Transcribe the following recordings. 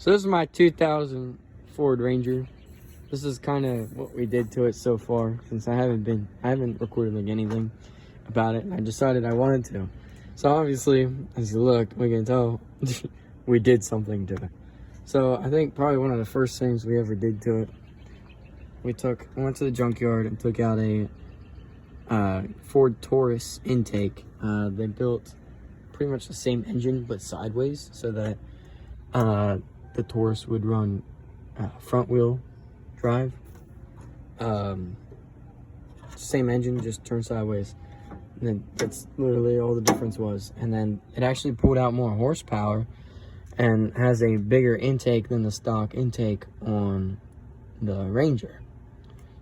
So this is my 2000 Ford Ranger. This is kind of what we did to it so far, since I haven't recorded like anything about it. I decided I wanted to. So obviously, as you look, we can tell we did something to it. So I think probably one of the first things we ever did to it, I went to the junkyard and took out a Ford Taurus intake. They built pretty much the same engine but sideways, so that the Taurus would run front wheel drive. Same engine, just turned sideways. And then that's literally all the difference was. And then it actually pulled out more horsepower and has a bigger intake than the stock intake on the Ranger.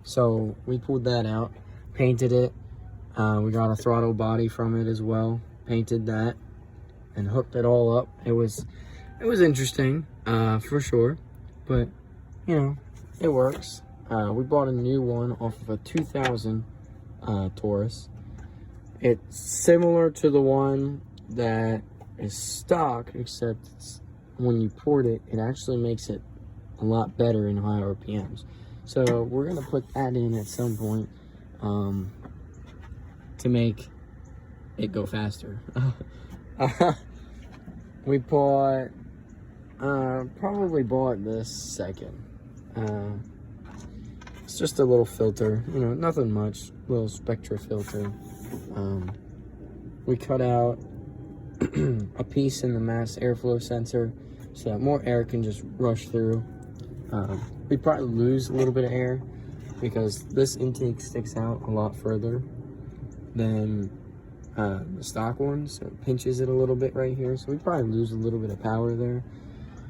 So we pulled that out, painted it. We got a throttle body from it as well, painted that, and hooked it all up. It was interesting, for sure, but you know, it works. We bought a new one off of a 2000 Taurus. It's similar to the one that is stock, except when you port it, it actually makes it a lot better in high RPMs. So we're gonna put that in at some point to make it go faster. We probably bought this second. It's just a little filter, you know, nothing much, little Spectra filter. We cut out a piece in the mass airflow sensor so that more air can just rush through. We probably lose a little bit of air because this intake sticks out a lot further than the stock one, so it pinches it a little bit right here, so we probably lose a little bit of power there.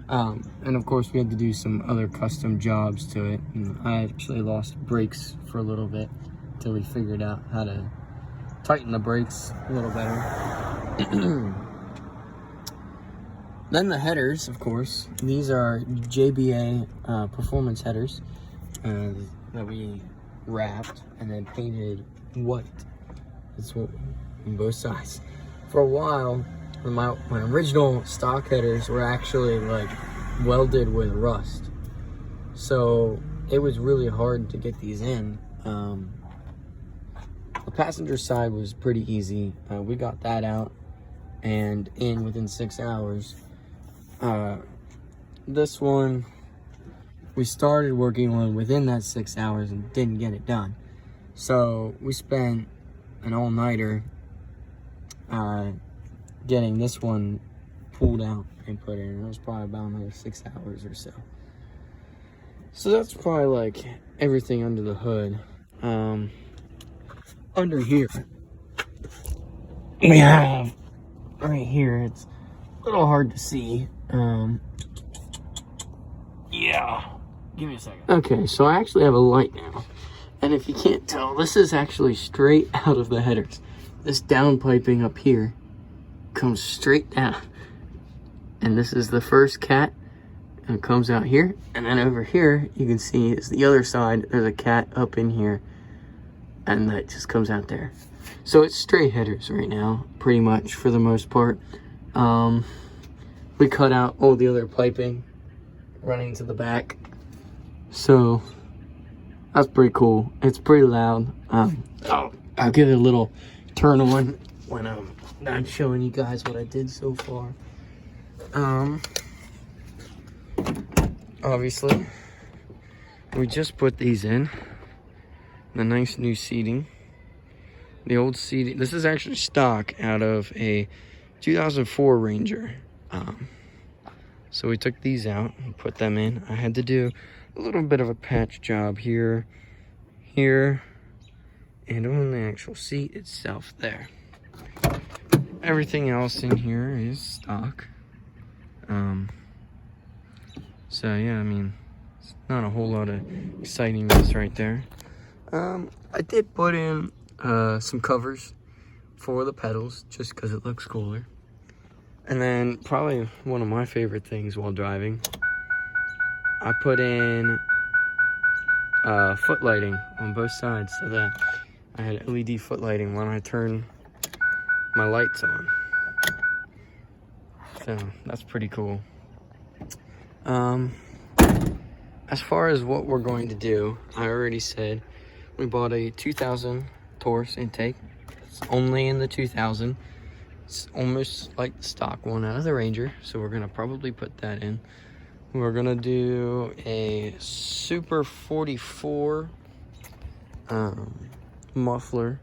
And of course we had to do some other custom jobs to it, and I actually lost brakes for a little bit until we figured out how to tighten the brakes a little better. Then the headers, of course, these are JBA performance headers that we wrapped and then painted white. That's what on both sides. For a while, my original stock headers were actually like welded with rust, so it was really hard to get these in. The passenger side was pretty easy. We got that out and in within 6 hours. This one we started working on within that 6 hours and didn't get it done, so we spent an all-nighter getting this one pulled out and put in. It was probably about another 6 hours or so. So that's probably like everything under the hood. Under here we have, right here, it's a little hard to see. Yeah, give me a second. Okay, so I actually have a light now, and if you can't tell, this is actually straight out of the headers. This downpiping up here comes straight down, and this is the first cat, and it comes out here, and then over here you can see it's the other side. There's a cat up in here, and that just comes out there. So it's straight headers right now, pretty much, for the most part. We cut out all the other piping running to the back, so that's pretty cool. It's pretty loud. I'll give it a little turn on when I'm done showing you guys what I did so far. Obviously, we just put these in. The nice new seating. The old seating, this is actually stock out of a 2004 Ranger. So we took these out and put them in. I had to do a little bit of a patch job here, and on the actual seat itself there. Everything else in here is stock. So yeah, I mean, it's not a whole lot of excitingness right there. I did put in some covers for the pedals just because it looks cooler. And then probably one of my favorite things while driving, I put in foot lighting on both sides so that I had LED foot lighting when I turn my lights on. So that's pretty cool. As far as what we're going to do, I already said we bought a 2000 Taurus intake. It's only in the 2000. It's almost like the stock one out of the Ranger, so we're gonna probably put that in. We're gonna do a Super 44 muffler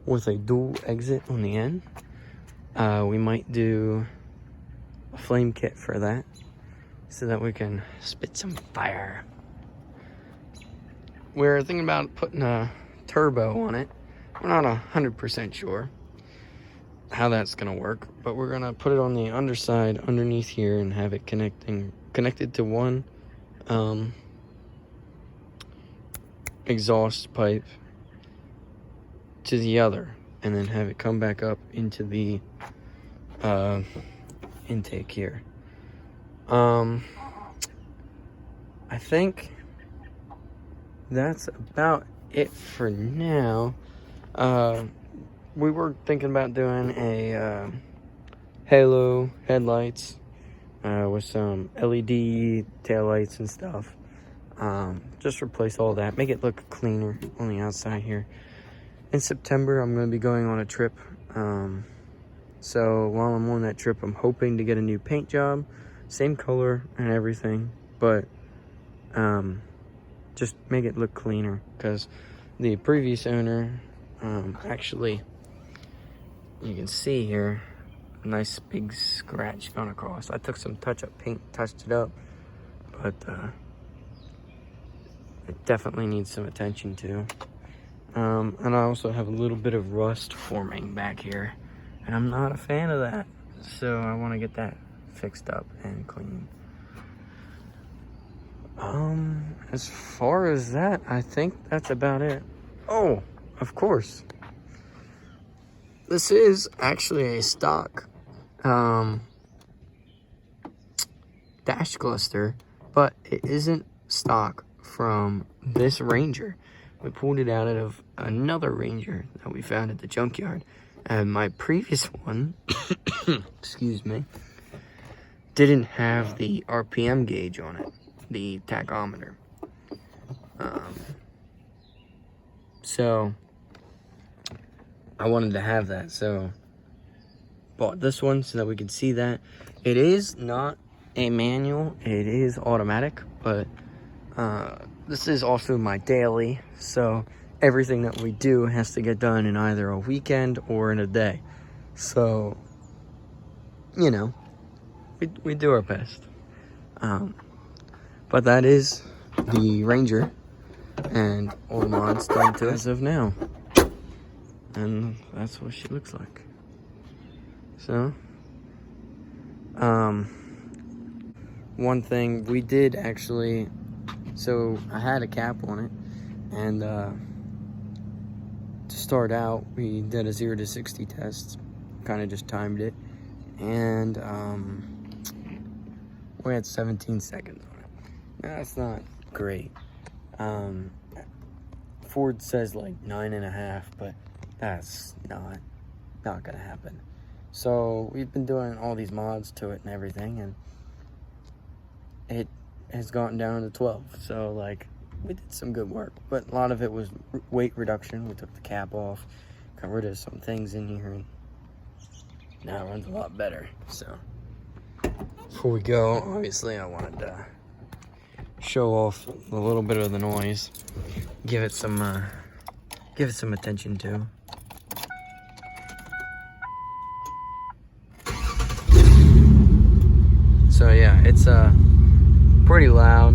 with a dual exit on the end. We might do a flame kit for that, so that we can spit some fire. We're thinking about putting a turbo on it. We're not 100% sure how that's gonna work, but we're gonna put it on the underside underneath here and have it connected to one exhaust pipe to the other, and then have it come back up into the intake here. I think that's about it for now. We were thinking about doing a halo headlights with some LED taillights and stuff. Just replace all that, make it look cleaner on the outside here. In September, I'm going to be going on a trip. So while I'm on that trip, I'm hoping to get a new paint job, same color and everything, but just make it look cleaner, because the previous owner actually, you can see here, a nice big scratch going across. I took some touch-up paint, touched it up, but it definitely needs some attention to. And I also have a little bit of rust forming back here, and I'm not a fan of that, so I want to get that fixed up and clean. As far as that, I think that's about it. Oh, of course, this is actually a stock dash cluster, but it isn't stock from this Ranger. We pulled it out of another Ranger that we found at the junkyard, and my previous one excuse me, didn't have the RPM gauge on it, the tachometer. So I wanted to have that, so bought this one so that we could see that. It is not a manual, it is automatic, but this is also my daily, so everything that we do has to get done in either a weekend or in a day. So, you know, we do our best. But that is the Ranger, and all the mods done to it as of now. And that's what she looks like. So, one thing we did actually, so I had a cap on it, and to start out, we did a 0 to 60 test, kind of just timed it, and we had 17 seconds on it. Now, that's not great. Ford says like 9.5, but that's not gonna happen. So we've been doing all these mods to it and everything, and it has gotten down to 12. So like, we did some good work, but a lot of it was weight reduction. We took the cap off, got rid of some things in here, and now it runs a lot better. So before we go, obviously I wanted to show off a little bit of the noise, give it some attention to. So yeah, it's pretty loud.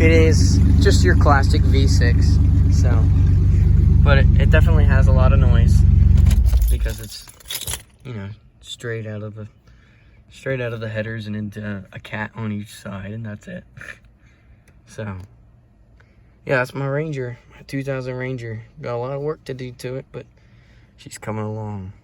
It is just your classic V6. So, but it definitely has a lot of noise because it's, you know, straight out of the headers and into a cat on each side, and that's it. So, yeah, that's my Ranger, my 2000 Ranger. Got a lot of work to do to it, but she's coming along.